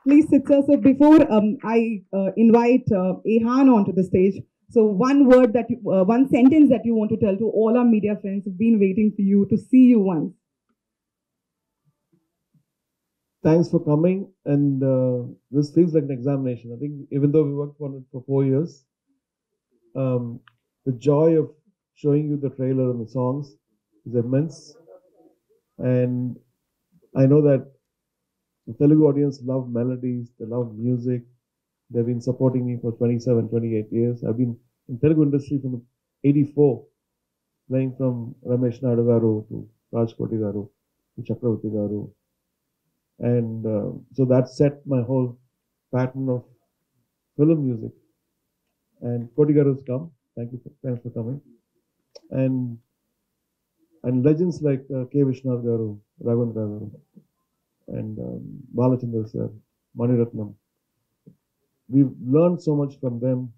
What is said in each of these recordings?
Please sit, sir. So before I invite Ehan onto the stage, so one word that one sentence that you want to tell to all our media friends who've been waiting for you to see you once. Thanks for coming. And this feels like an examination. I think even though we worked on it for 4 years, um, the joy of showing you the trailer and the songs is immense. And I know that the Telugu audience love melodies, they love music. They've been supporting me for 27, 28 years. I've been in Telugu industry from 84, playing from Ramesh Naidu garu to Raj Koti garu to Chakravarti garu. And so that set my whole pattern of film music. And Koti garu has come. Thanks for coming. And legends like K. Vishnath garu, Raghavendra garu, and Balachandra sir, Mani Ratnam. We've learned so much from them.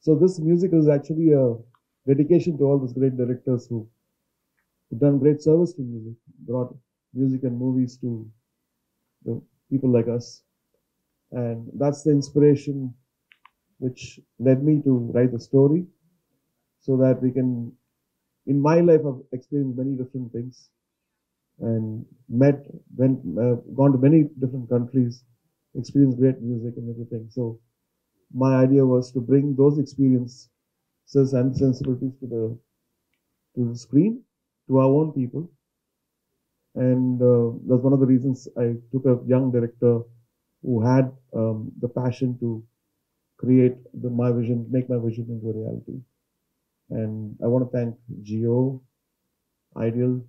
So this music is actually a dedication to all those great directors who've done great service to music, brought music and movies to the people like us. And that's the inspiration which led me to write the story so that we can, in my life, I've experienced many different things and gone to many different countries, experienced great music and everything. So my idea was to bring those experiences and sensibilities to the screen, to our own people. And that's one of the reasons I took a young director who had the passion to create make my vision into a reality. And I want to thank Geo, Ideal,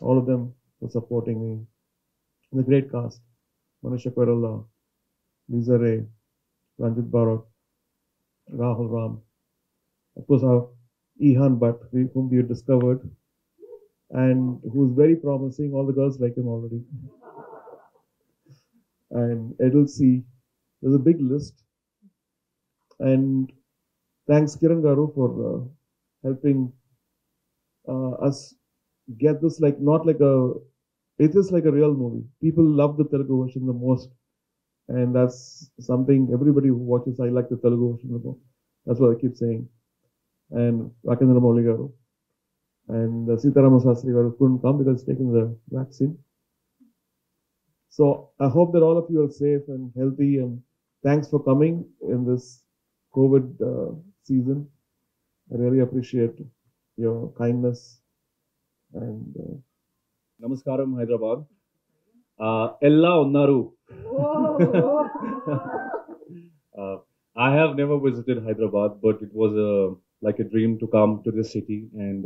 all of them for supporting me. And the great cast, Manisha Koirala, Lisa Ray, Ranjit Barak, Rahul Ram, of course our Ihan Bhatt, whom we discovered, and who's very promising. All the girls like him already. And Edel C. There's a big list. And thanks Kiran Garu for helping us get this it is like a real movie. People love the Telugu version the most. And that's something everybody who watches, I like the Telugu version the most. That's what I keep saying. And Rakendra Mouli Garu. And Sitaram Sastry Garu couldn't come because he's taken the vaccine. So I hope that all of you are safe and healthy, and thanks for coming in this COVID season. I really appreciate your kindness. And Namaskaram, Hyderabad. Ella Unnaru. I have never visited Hyderabad, but it was like a dream to come to this city. And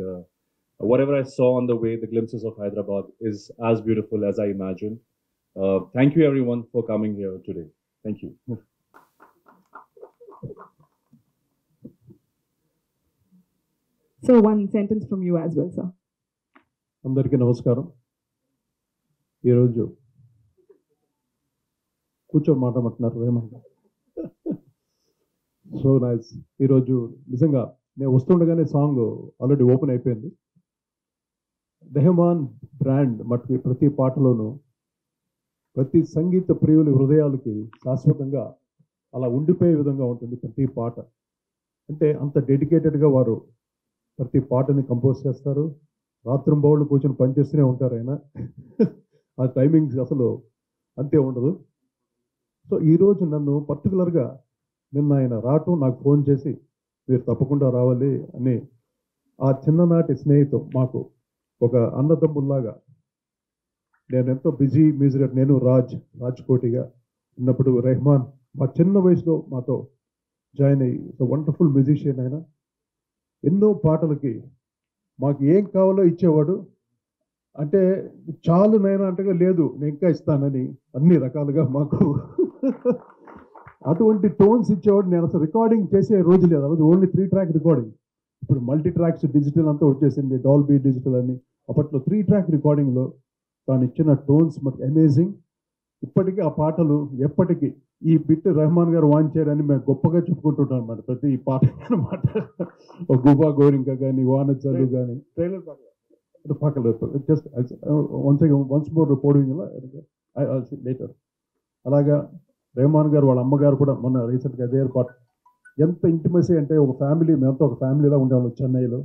whatever I saw on the way, the glimpses of Hyderabad is as beautiful as I imagined. Thank you, everyone, for coming here today. Thank you. So one sentence from you as well, sir. అందరికీ నమస్కారం. ఈరోజు కూర్చొని మాట్లాడుతున్నారు ఏమంటారు. So nice. ఈరోజు నిజంగా నేను వస్తుండగానే song already open అయిపోయింది. రెహమాన్ బ్రాండ్ మటుకు ప్రతి పాటలోనూ ప్రతి సంగీత ప్రియుల హృదయాలకి శాశ్వతంగా అలా ఉండిపోయే విధంగా ఉంటుంది ప్రతి పాట. అంటే అంత డెడికేటెడ్గా వారు ప్రతి పాటని కంపోజ్ చేస్తారు. రాత్రింబౌళ్ళు కూర్చొని పనిచేస్తూనే ఉంటారు ఆయన. ఆ టైమింగ్స్ అసలు అంతే ఉండదు. సో ఈరోజు నన్ను పర్టికులర్గా నిన్న ఆయన రావటం, నాకు ఫోన్ చేసి మీరు తప్పకుండా రావాలి అని, ఆ చిన్ననాటి స్నేహితం మాకు ఒక అన్నదమ్ముల్లాగా, నేను ఎంతో బిజీ మ్యూజిక్, నేను రాజ్ కోటిగా ఉన్నప్పుడు రెహమాన్ మా చిన్న వయసులో మాతో జాయిన్ అయ్యి వండర్ఫుల్ మ్యూజిషియన్ ఆయన. ఎన్నో పాటలకి మాకు ఏం కావాలో ఇచ్చేవాడు. అంటే చాలు నైనా అంటే లేదు నేను ఇంకా ఇస్తానని అన్ని రకాలుగా మాకు అటువంటి టోన్స్ ఇచ్చేవాడు. నేను అసలు రికార్డింగ్ చేసే రోజు లేదు. ఆ రోజు ఓన్లీ 3 ట్రాక్ రికార్డింగ్. ఇప్పుడు మల్టీ ట్రాక్స్ డిజిటల్ అంతా వచ్చేసింది, డాల్బీ డిజిటల్ అని. అప్పట్లో 3 ట్రాక్ రికార్డింగ్లో తాను ఇచ్చిన టోన్స్ మనకు అమేజింగ్. ఇప్పటికీ ఆ పాటలు ఎప్పటికీ ఈ బిట్ రెహమాన్ గారు వాంచారని మేము గొప్పగా చెప్పుకుంటుంటాం అనమాట. ప్రతి పాట అనమాట. గుబా గోరింక కానీ, వానచలు కానీ, ట్రైలర్ పక్కల జస్ట్ వన్స్ మోర్ రిపోర్టింగ్ ఇలా లేటర్. అలాగా రెహమాన్ గారు వాళ్ళ అమ్మగారు కూడా మొన్న రీసెంట్గా దేర్ పాట్. ఎంత ఇంటిమసీ అంటే ఒక ఫ్యామిలీ, మేమంతా ఒక ఫ్యామిలీలా ఉండేవాళ్ళం చెన్నైలో.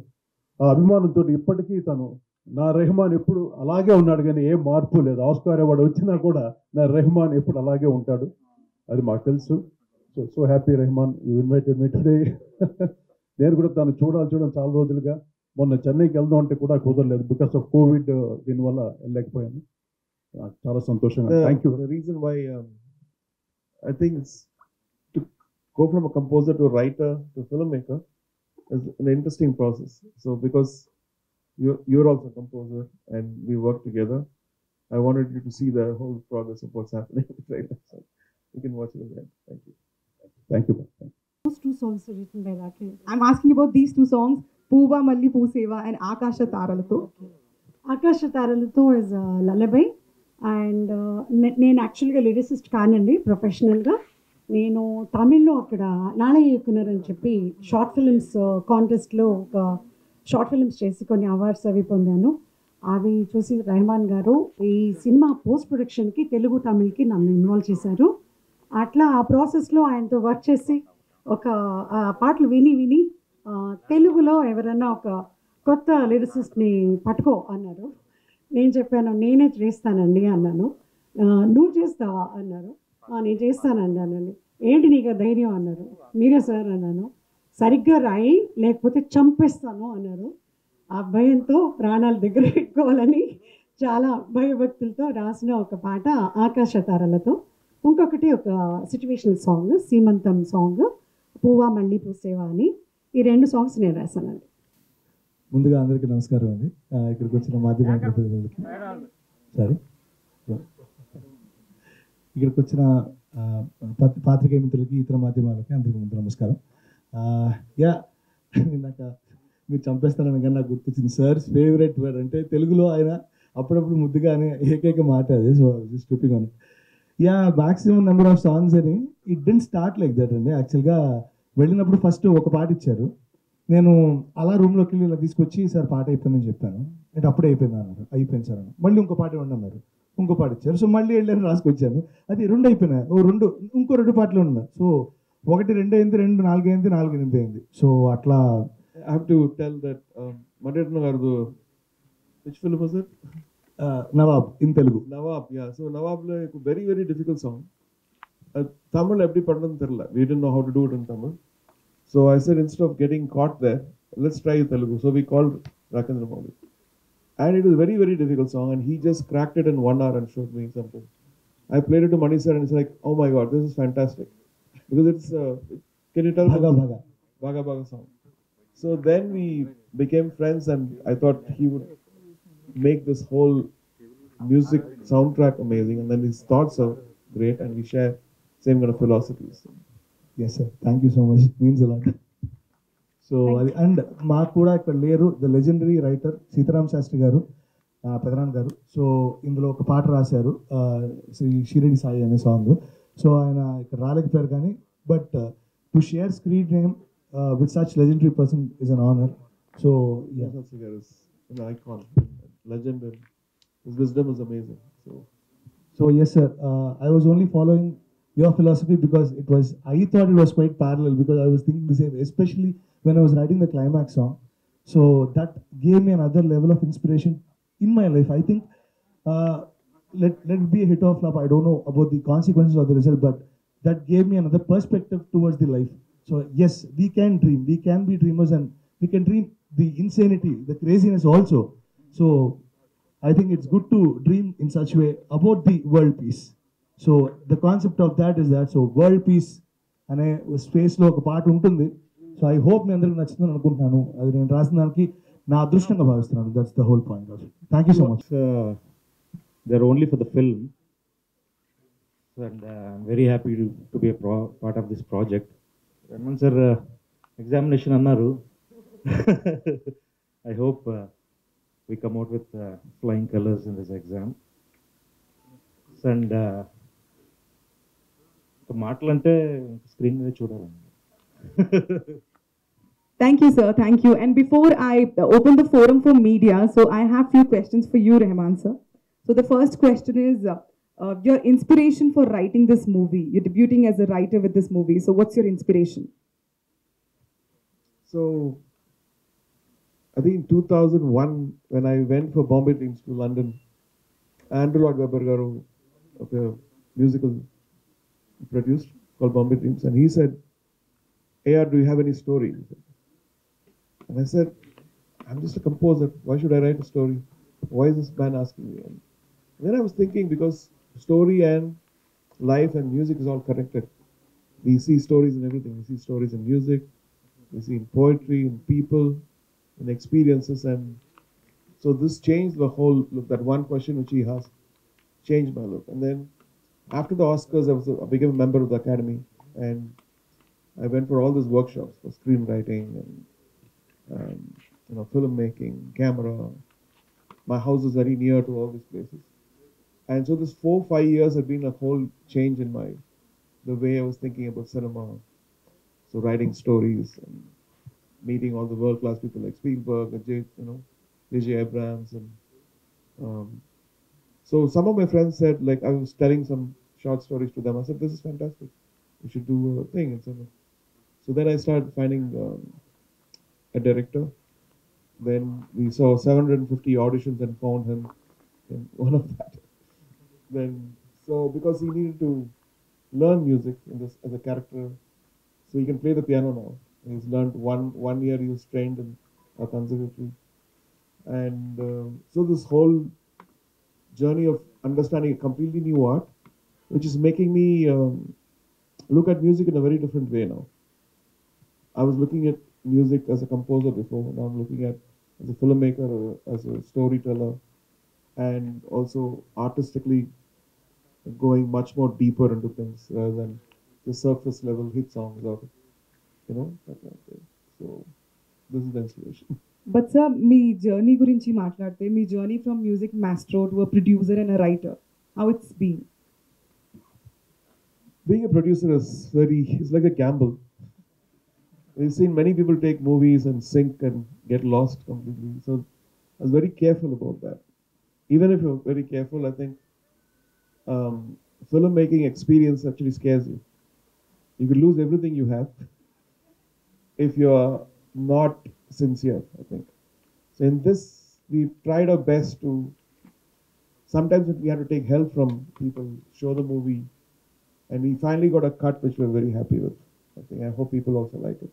ఆ అభిమానంతో ఇప్పటికీ తను నా రెహమాన్ ఎప్పుడు అలాగే ఉన్నాడు, కానీ ఏ మార్పు లేదు. ఆస్కార్ అవార్డు వచ్చినా కూడా నా రెహమాన్ ఎప్పుడు అలాగే ఉంటాడు, అది మాకు తెలుసు. So happy Rahman, you invited me today. నేను కూడా తను చూడడం చాలా రోజులుగా. మొన్న చెన్నైకి వెళ్దాం అంటే కూడా కుదరలేదు, బికాస్ ఆఫ్ కోవిడ్. దీనివల్ల వెళ్ళలేకపోయాను. చాలా సంతోషంగా. Thank you. The reason why I think it's to go from a composer to a writer to filmmaker is an interesting process. So because you're also a composer and we work together, I wanted you to see the whole progress of what's happening in the trailer. So you can watch it again. Thank you. Thank you. Those two songs are written by Rakesh. I'm asking about these two songs, Puva Malli Pooseva and Akasha Taralato. Akasha Taralato is a lullaby, and నేను యాక్చువల్గా lyricist కానండి ప్రొఫెషనల్గా. నేను తమిళ్లో అక్కడ నాళయ్య ఇయకునర్ అని చెప్పి short films కాంటెస్ట్లో ఒక షార్ట్ ఫిల్మ్స్ చేసి కొన్ని అవార్డ్స్ అవి పొందాను. అవి చూసి రెహమాన్ గారు ఈ సినిమా పోస్ట్ ప్రొడక్షన్కి తెలుగు తమిళ్కి నన్ను ఇన్వాల్వ్ చేశారు. అట్లా ఆ ప్రాసెస్లో ఆయనతో వర్క్ చేసి ఒక పాటలు విని తెలుగులో ఎవరన్నా ఒక కొత్త లిరిసిస్ట్ని పట్టుకో అన్నారు. నేను చెప్పాను నేనే చేస్తానండి అన్నాను. నువ్వు చేస్తావా అన్నారు. నేను చేస్తానండి అన్నాను. ఏంటి నీకు ధైర్యం అన్నారు. మీరే సార్ అన్నాను. సరిగ్గా రాయి లేకపోతే చంపేస్తాను అన్నారు. ఆ భయంతో ప్రాణాల దగ్గర పెట్టుకోవాలని చాలా భయభక్తులతో రాసిన ఒక పాట ఆకాశ తారలతో. ఇంకొకటి ఒక సిచ్యువేషనల్ సాంగ్ సీమంతం సాంగ్ పువ్వా మళ్ళీ పూసేవా అని. ఈ రెండు సాంగ్స్ నేను రాశానండి. ముందుగా అందరికీ నమస్కారం అండి. ఇక్కడికి వచ్చిన మాధ్యమ ప్రతినిధులకి ఇక్కడికి వచ్చిన పాత్రికేయ మిత్రులకి, ఇతర మాధ్యమాలకి అందరికీ ముందు నమస్కారం. ఇందాక మీరు చంపేస్తారని కానీ నాకు గుర్తొచ్చింది సార్స్ ఫేవరెట్ వర్డ్ అంటే తెలుగులో ఆయన అప్పుడప్పుడు ముద్దుగా అనే ఏకైక మాట అది. సో స్ట్రిప్పింగ్ అని మ్యాక్సిమం నెంబర్ ఆఫ్ సాంగ్స్ అని it didn't start like that అండి. యాక్చువల్గా వెళ్ళినప్పుడు ఫస్ట్ ఒక పాట ఇచ్చారు. నేను అలా రూమ్లోకి వెళ్ళి ఇలా తీసుకొచ్చి సార్ పాట అయిపోయిందని చెప్పాను. అంటే అప్పుడే అయిపోయింది అన్నారు. అయిపోయింది సార్ అన్నారు. మళ్ళీ ఇంకో పాట ఇవ్వండి అన్నారు. ఇంకో పాట ఇచ్చారు. సో మళ్ళీ వెళ్ళాను రాసుకొచ్చాను. అది రెండు అయిపోయినాయి. ఇంకో రెండు పాటలు ఉన్నాయి. సో 1 2 అయింది, 2 4 అయింది, 4 8 అయింది. సో అట్లా I have to tell that Madhurna Gardu, which film was it? Nawab in Telugu. Nawab, yeah. So Nawab like a very very difficult song. Tamil eppadi padradum therilla. We didn't know how to do it in Tamil. So I said instead of getting caught there, let's try Telugu. So we called Rakendra Mouli. And it was a very very difficult song and he just cracked it in 1 hour and showed me something. I played it to Mani sir and it's like, oh my god, this is fantastic. Because it's can you tell Bhaga Bhaga song. So then we became friends and I thought he would make this whole music soundtrack amazing, and then his thoughts are great and we share same kind of philosophies. Yes sir, thank you so much, it means a lot. So అది and మాకు కూడా ఇక్కడ లేరు the legendary writer Sitaram Sastry garu, పెదనాన్న గారు. So ఇందులో ఒక పాట రాశారు శ్రీ షిరిడి సాయి అనే సాంగ్. సో ఆయన ఇక్కడ రాలేకపోయారు కానీ but to share screen name with such legendary person is an honor. So yeah, Shastrigar is an icon, legend, and his wisdom is amazing. So yes sir, I was only following your philosophy because I thought it was quite parallel because I was thinking the same, especially when I was writing the climax song. So that gave me another level of inspiration in my life. I think let it be a hit or flop, I don't know about the consequences of the result, but that gave me another perspective towards the life. So yes, we can dream, we can be dreamers, and we can dream the insanity, the craziness also. So I think it's good to dream in such way about the world peace. So the concept of that is that, so world peace అనే స్పేస్లో ఒక పాట ఉంటుంది. So I hope మీ అందరికి నచ్చుతుందని అనుకుంటున్నాను. అది నేను రాసిన దానికి నా అదృష్టంగా భావిస్తున్నాను. That's the whole point of it. Thank you so much. They're only for the film, and I'm very happy to be a part of this project. Rahman sir, examination annaru. I hope we come out with flying colors in this exam. And మాటలంటే screen మీద చూడాలండి. Thank you, sir. Thank you. And before I open the forum for media, so I have few questions for you, Rahman sir. So the first question is, your inspiration for writing this movie. You're debuting as a writer with this movie. So what's your inspiration? So, I think in 2001, when I went for Bombay Dreams to London, Andrew Lloyd Webber garu of a musical produced called Bombay Dreams, and he said, "AR, do you have any story?" And I said, "I'm just a composer. Why should I write a story? Why is this man asking me?" And then I was thinking, because story and life and music is all connected. We see stories in everything. We see stories in music, we see in poetry, in people, in experiences, and so this changed the whole look. That one question which he asked changed my look. And then after the Oscars, I became a member of the Academy, and I went for all these workshops for screenwriting and filmmaking, camera. My house is very near to all these places, and so this 4-5 years had been a whole change in the way I was thinking about cinema. So writing stories and meeting all the world-class people like Spielberg and J.J. Abrams, and so some of my friends said, like, I was telling some short stories to them. I said, "This is fantastic. We should do a thing." And so then I started finding a director. Then we saw 750 auditions and found him in one of that. Then so because he needed to learn music in this as a character, so he can play the piano now. He's learned one year. He was trained in a conservatory, and so this whole journey of understanding a completely new art, which is making me look at music in a very different way now. I was looking at music as a composer before. Now I'm looking at as a filmmaker, or as a storyteller, and also artistically going much more deeper into things rather than the surface level hit songs or that kind of thing. So this is the inspiration. But sir, me journey గురించి మాట్లాడితే, మీ journey from music maestro to a producer and a writer, how it's been? Being a producer it's like a gamble. We've seen many people take movies and sink and get lost completely. So I was very careful about that. Even if you're very careful, I think filmmaking experience actually scares you. You could lose everything you have if you're not sincere, I think. So in this, we tried our best to, sometimes we had to take help from people, show the movie, and we finally got a cut which we're very happy with. I hope people also like it.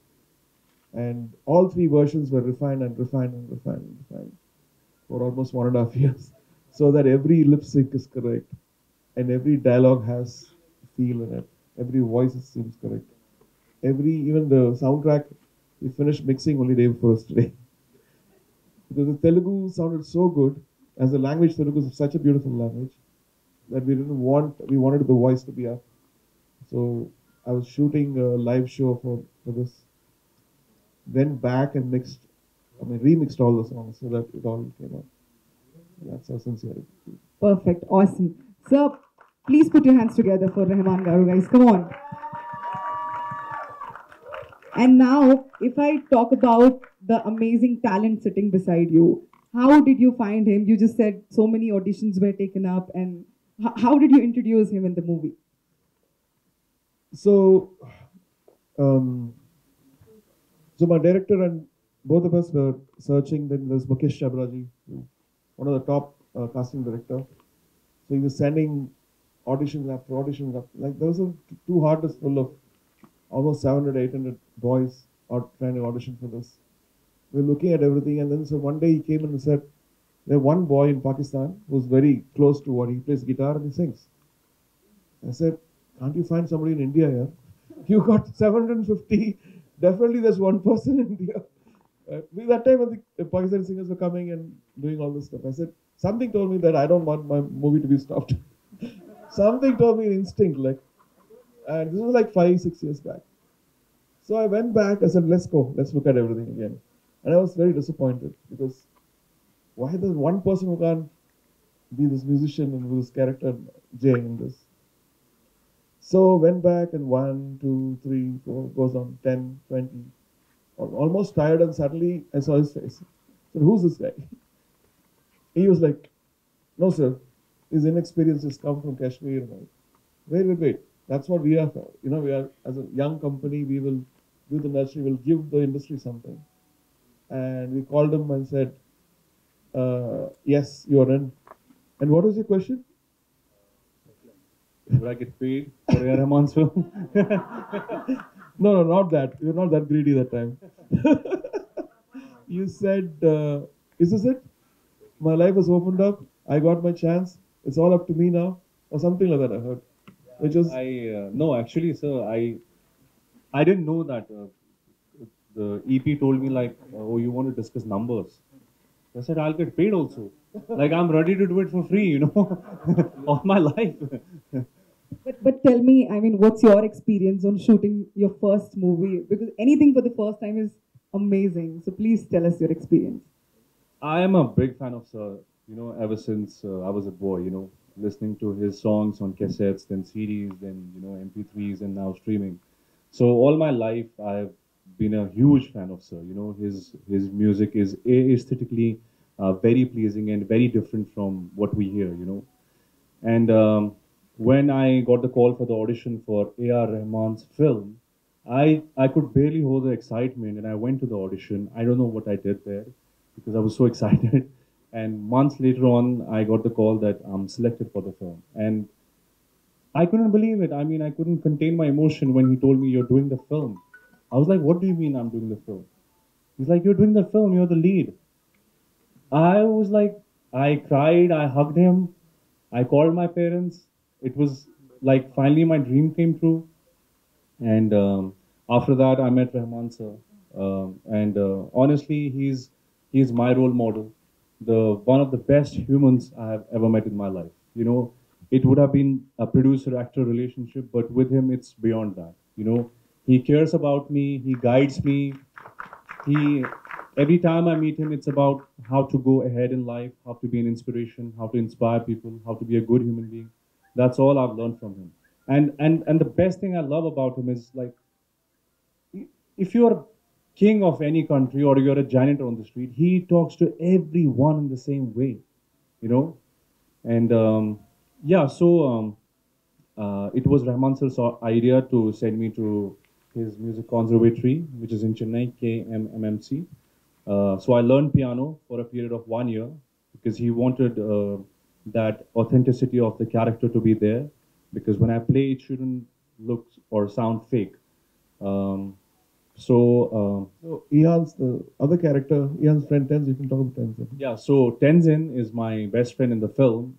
And all 3 versions were refined and refined and refined and refined for almost 1.5 years, so that every lip sync is correct, and every dialogue has feel in it, every voice seems correct. Even the soundtrack, we finished mixing only day before yesterday. Because the Telugu sounded so good. As a language, Telugu is such a beautiful language that we wanted the voice to be up. So I was shooting a live show for this. Went back and remixed all the songs so that it all came out. That's how sincere it is. Perfect, awesome. Sir, please put your hands together for Rahman Garu, guys. Come on. And now, if I talk about the amazing talent sitting beside you, how did you find him? You just said so many auditions were taken up, and how did you introduce him in the movie? So my director and both of us were searching. Then there's Mukesh Chabraji, one of the top casting director. So he was sending auditions after auditions. Like there was 2 hardness full of almost 700-800 boys out trying to audition for this. We're looking at everything, and then so one day he came in and said, "There's one boy in Pakistan who's very close to what he plays guitar and he sings." I said, "Can't you find somebody in India here? You got 750. Definitely there's one person in India." That time I think the Pakistani singers were coming and doing all this stuff. I said, something told me that I don't want my movie to be stopped. Something told me instinct, like, and this was like 5-6 years back. So I went back, I said, let's go, let's look at everything again. And I was very disappointed because why there's one person who can't be this musician and this character, Jay, in this. So went back and 1, 2, 3, 4, goes on 10, 20, almost tired, and suddenly I saw his face. I said, "Who's this guy?" He was like, "No, sir, his inexperiences come from Kashmir. Right? Wait. That's what we are. We are as a young company. We will do the nursery. We'll give the industry something. And we called him and said, "Yes, you are in." And what was your question? Would I get paid for A.R. Rahman's film? No, not that. You're not that greedy that time. You said, "Is this it? My life has opened up. I got my chance. It's all up to me now," or something like that. I heard, which was No, actually, sir, I didn't know that. The EP told me like, oh, you want to discuss numbers. I said, I'll get paid also. Like, I'm ready to do it for free, all my life. But tell me, I mean, what's your experience on shooting your first movie? Because anything for the first time is amazing. So please tell us your experience. I am a big fan of Sir, ever since I was a boy, listening to his songs on cassettes, then CDs, then, MP3s, and now streaming. So all my life, I've been a huge fan of Sir. His music is aesthetically very pleasing and very different from what we hear. And when I got the call for the audition for A.R. Rahman's film, I could barely hold the excitement, and I went to the audition. I don't know what I did there because I was so excited. And months later on, I got the call that I'm selected for the film. And I couldn't believe it. I mean, I couldn't contain my emotion when he told me, you're doing the film. I was like, what do you mean I'm doing the film? He's like, you're doing the film, you're the lead. I was like, I cried, I hugged him, I called my parents. It was like finally my dream came true. And after that, I met Rahman sir. And honestly, he's my role model, the one of the best humans I have ever met in my life. It would have been a producer-actor relationship, but with him, it's beyond that. He cares about me, he guides me. He Every time I meet him, it's about how to go ahead in life, how to be an inspiration, how to inspire people, how to be a good human being. That's all I've learned from him. And the best thing I love about him is like, if you're king of any country or you're a janitor on the street, he talks to everyone in the same way, you know. And it was Rahman sir's idea to send me to his music conservatory, which is in Chennai, KMMC. So I learned piano for a period of 1 year because he wanted that authenticity of the character to be there. Because when I play, it shouldn't look or sound fake. So Ian's the other character, Ian's friend Tenzin. You can talk about Tenzin. yeah, so Tenzin is my best friend in the film.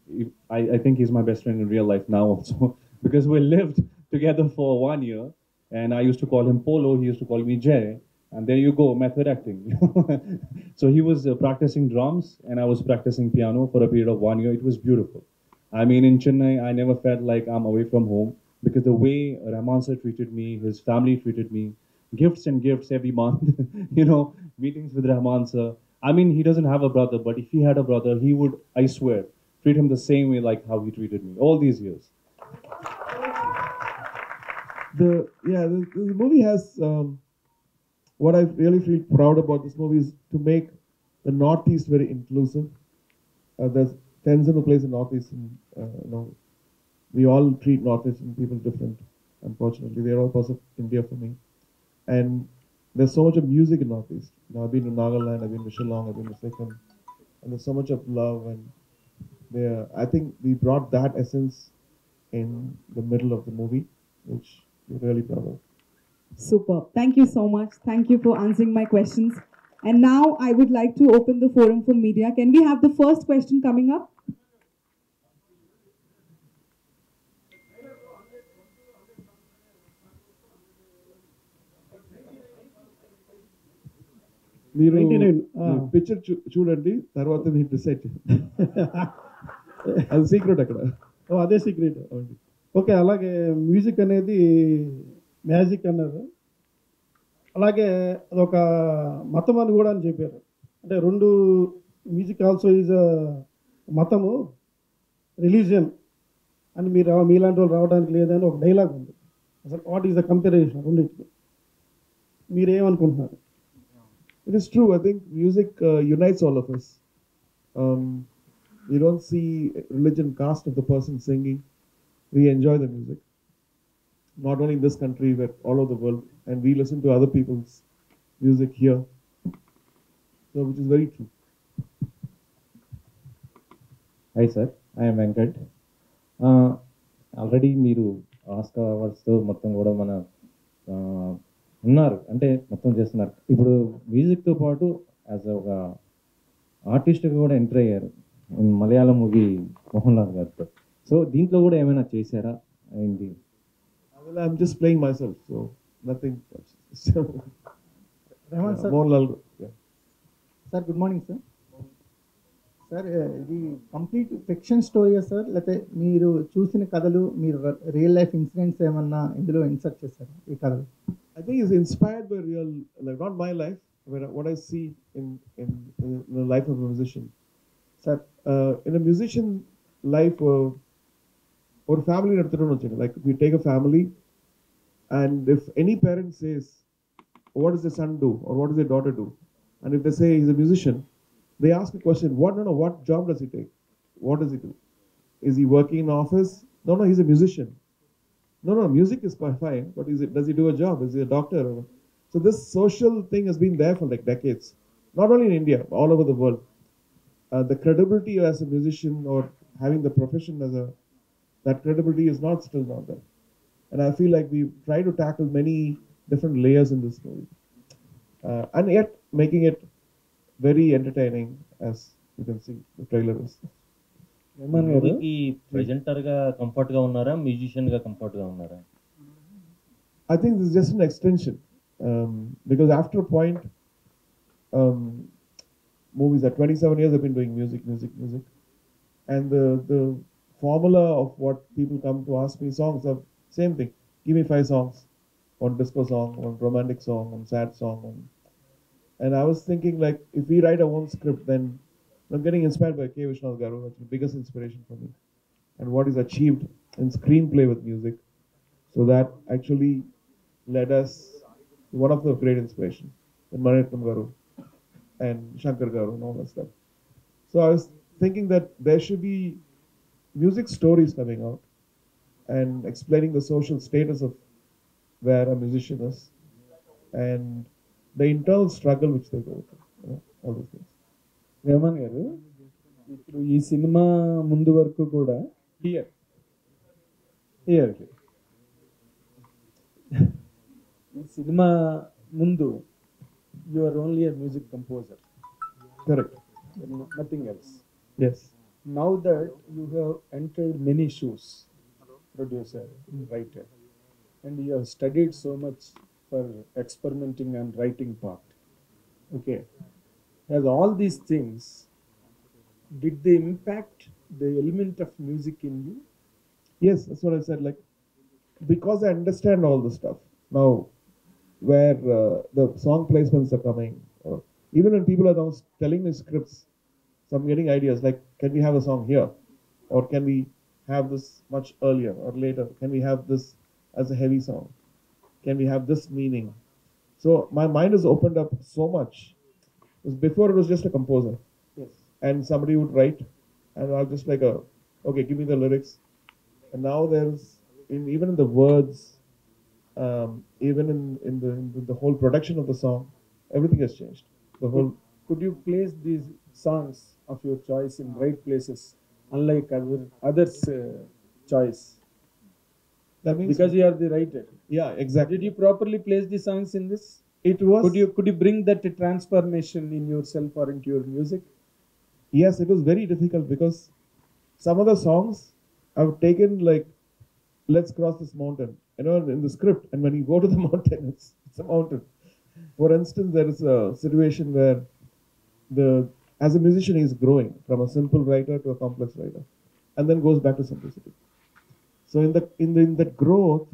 I think he's my best friend in real life now also because we lived together for 1 year, and I used to call him Polo. He used to call me Jay. And there you go, method acting. So he was practicing drums, and I was practicing piano for a period of 1 year. It was beautiful. I mean, in Chennai, I never felt like I'm away from home because the way Rahman sir treated me, his family treated me, gifts and gifts every month, meetings with Rahman sir. I mean, he doesn't have a brother, but if he had a brother, he would, I swear, treat him the same way like how he treated me all these years. The movie has what I really feel proud about this movie is to make the Northeast very inclusive. There's Tenzin who plays in Northeast, we all treat Northeastern people different. Unfortunately, they're all parts of India for me. And there's so much of music in Northeast. I've been to Nagaland, I've been to Shillong, I've been to Sikkim, and there's so much of love. And I think we brought that essence in the middle of the movie, which we're really proud of. Super. Thank you so much. Thank you for answering my questions. And now I would like to open the forum for media. Can we have the first question coming up? మీరు 99 picture చూడండి తర్వాత మీరు decide అది secret అక్కడ అదే secret. Okay, అలాగే music అనేది magic అన్నారు. అలాగే అదొక మతం అని కూడా అని చెప్పారు. అంటే రెండు మ్యూజిక్ ఆల్సో ఈజ్ మతము, రిలీజియన్ అని మీలాంటి వాళ్ళు రావడానికి లేదని ఒక డైలాగ్ ఉంది. అసలు వాట్ ఈస్ ద కంపారిజన్ రెండింటికి మీరేమనుకుంటున్నారు? It is true. I think music unites all of us. We don't see religion, caste of the person singing. We enjoy the music. Not only in this country, but all over the world. And we listen to other people's music here. So, which is very true. Hi sir, I am Venkat. Already మీరు Oscar అవార్డ్స్తో మొత్తం కూడా మన ఉన్నారు అంటే మొత్తం చేస్తున్నారు. ఇప్పుడు మ్యూజిక్తో పాటు యాజ్ ఒక ఆర్టిస్ట్గా కూడా ఎంటర్ అయ్యారు మలయాళం మూవీ మోహన్ లాల్ గారితో. సో దీంట్లో కూడా ఏమైనా చేశారా ఏంటి? Well, I'm just playing myself, so nothing. Rahman sir. Mohanlal, yeah. Sir good morning sir. Sir ఇది కంప్లీట్ ఫిక్షన్ స్టోరీయా సార్, లేకపోతే మీరు చూసిన కథలు, మీరు రియల్ లైఫ్ ఇన్సిడెంట్స్ ఏమన్నా ఇందులో ఇన్సర్ట్ చేశారు ఈ కథలు? I think it's inspired by real, like not my life, but what I see in the life of a musician. Sir In a musician life, or family, like if you take a family, and if any parent says, what does the son do, or what does the daughter do, and if they say he's a musician, they ask a question, what job does he take? What does he do? Is he working in office? No, he's a musician. No, music is fine, but does he do a job? Is he a doctor? So this social thing has been there for like decades, not only in India, all over the world. The credibility as a musician or having the profession as that credibility is still not there. And I feel like we try to tackle many different layers in this movie, and yet making it very entertaining, as you can see the trailer is. మూవీకి ప్రెజెంటర్గా కంఫర్ట్గా ఉన్నారా, మ్యూజిషియన్గా కంఫర్ట్గా ఉన్నారా? I think this is just an extension, because after a point, movies at 27 years I've been doing music, and the formula of what people come to ask me songs are same thing. Give me 5 songs, one disco song, one romantic song, one sad song, and I was thinking like if we write our own script, then I'm getting inspired by K. Vishwanath Garu. That's the biggest inspiration for me, and what he's achieved in screenplay with music. So that actually led us to one of the great inspirations, in Maniratnam Garu and Shankar Garu and all that stuff. So I was thinking that there should be music stories coming out and explaining the social status of where a musician is and the internal struggle which they go through, all those things. Rahman గారు, ఇప్పుడు ఈ cinema ముందు వరకు కూడా here ఈ cinema ముందు you are only a music composer, Correct. Nothing else. Yes. Now that you have entered many shoes, producer, writer, and you have studied so much for experimenting and writing part, okay, as all these things, did they impact the element of music in you? Yes, that's what I said. Like, because I understand all the stuff now, where the song placements are coming, or even when people are now telling me scripts, so I'm getting ideas like, can we have a song here, or can we have this much earlier or later? Can we have this as a heavy song? Can we have this meaning? So my mind has opened up so much. Because before it was just a composer. Yes. And somebody would write, and I was just like, okay, give me the lyrics. And now there's, even in the words, even in the whole production of the song, everything has changed. The whole. Could you place these songs of your choice in right places, unlike others' choice? That means Because you are the writer. Yeah, exactly. Did you properly place the songs in this? It was. Could you bring that transformation in yourself or into your music? Yes, it was very difficult because some of the songs I've taken like, let's cross this mountain, in the script, and when you go to the mountain, it's a mountain. For instance, there is a situation where as a musician he is growing from a simple writer to a complex writer, and then goes back to simplicity. So in that growth,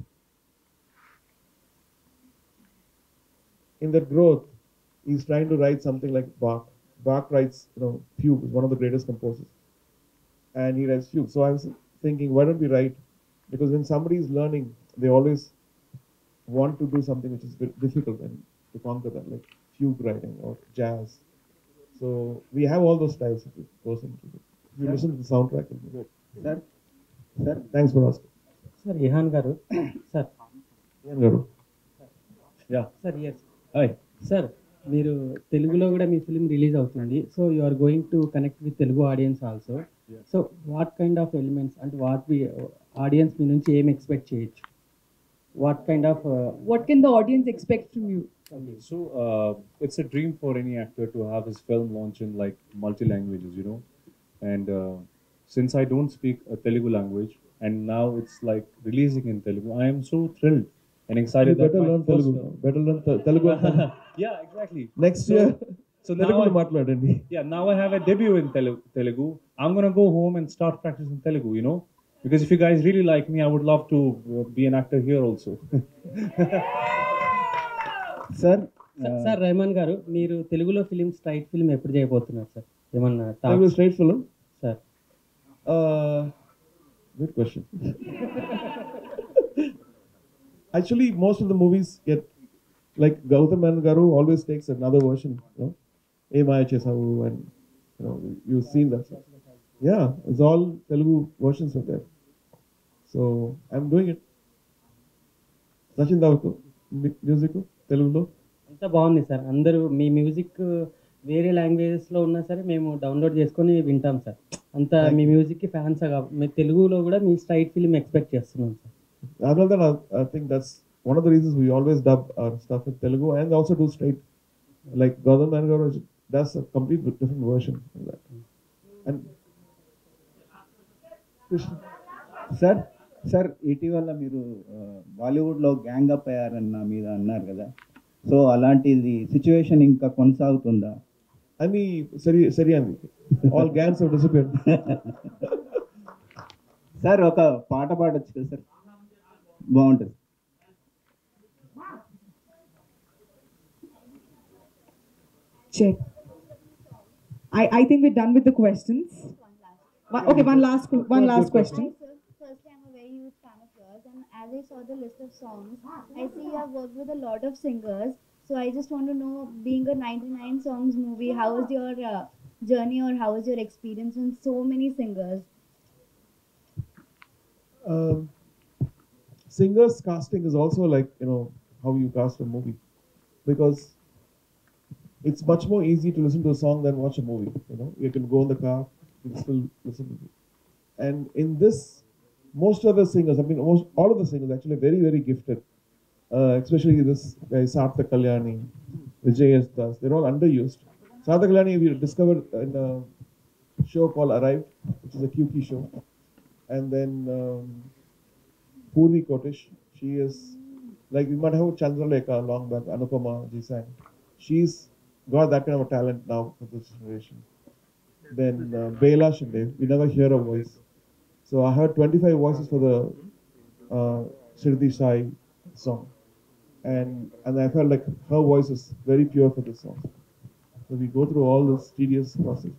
he's trying to write something like Bach. Bach writes, fugue, is one of the greatest composers, and he writes fugue. So I was thinking, why don't we write? Because when somebody is learning, they always want to do something which is difficult and to conquer that, like fugue writing or jazz. So we have all those styles if it goes into it. If you listen to the soundtrack, it'll be good. Sir sir Thanks for asking. Sir Ian గారు sir Ian Garu. Sir yes sir మీరు తెలుగులో కూడా మీ film release అవుతుంది so you are going to connect with Telugu audience also so what kind of elements అంటే what audience మీ నుంచి ఏం ఎక్స్పెక్ట్ చేయొచ్చు what kind of What can the audience expect from you? Okay, so it's a dream for any actor to have his film launch in like multi languages, you know. And since I don't speak a Telugu language, and now it's like releasing in Telugu, I am so thrilled and excited. You better that my learn first Telugu. film- Better learn Telugu. Yeah, exactly. Next year, So now Telugu I, మాట్లాడండి. yeah, now I have a debut in Telugu. I'm gonna go home and start practicing Telugu, you know, because if you guys really like me, I would love to be an actor here also. Sir sir Rahman garu మీరు తెలుగులో film straight film ఎప్పుడు చేయబోతున్నారు sir ఏమన్నా Telugu straight film. Sir Good question. Actually, most of the movies get like Gautam Menon Garu always takes another version. You know, Hey Maya Chesavu, and you know you've seen that stuff. Yeah, it's all Telugu versions of that. So I'm doing it. Sachin Davko, music, Telugu. అంతా బాగుంది sir అందరూ మీ music వేరే లాంగ్వేజెస్లో ఉన్నా సరే మేము download చేసుకొని వింటాం sir అంతా మీ మ్యూజిక్కి ఫ్యాన్స్ మీ తెలుగులో కూడా మీ స్ట్రైట్ ఫిలిం ఎక్స్పెక్ట్ చేస్తున్నాం sir Other than I think that's one of the reasons we always dub our stuff in Telugu and also do straight. Like Gautam Menon Garu does a complete different version of that. And Krishna. Sir sir ఇటీవల మీరు బాలీవుడ్లో gang up అయ్యారన్న మీద అన్నారు కదా so అలాంటిది situation ఇంకా కొనసాగుతుందా అని సరి అంది all gangs have disappeared sir ఒక పాట పాడొచ్చు కదా సార్ బాగుంటుంది Check. I think we're done with the questions. Okay, one last question. Firstly, I'm a very huge fan of yours, and as I saw the list of songs, I see you have worked with a lot of singers. So I just want to know, being a 99 songs movie, how was your journey, or how was your experience with so many singers? Singers casting is also like, you know, how you cast a movie, because it's much more easy to listen to a song than watch a movie. You know, you can go in the car, you can still listen to it. And in this, most of the singers, I mean, almost all of the singers actually very, very gifted. Especially this guy Sarthak Kalyani, Vijay S. Das, they're all underused. Sarthak Kalyani we discovered in a show called Arrived, which is a QQ show. And then Purvi Kotish, she is, like we might have Chandralekha long back, Anupama Jisang. She's got that kind of a talent now for this generation. Then Bela Shinde, we never hear her voice. So I heard 25 voices for the Shirdi Sai song. And I felt like her voice is very pure for this song. So we go through all this tedious process.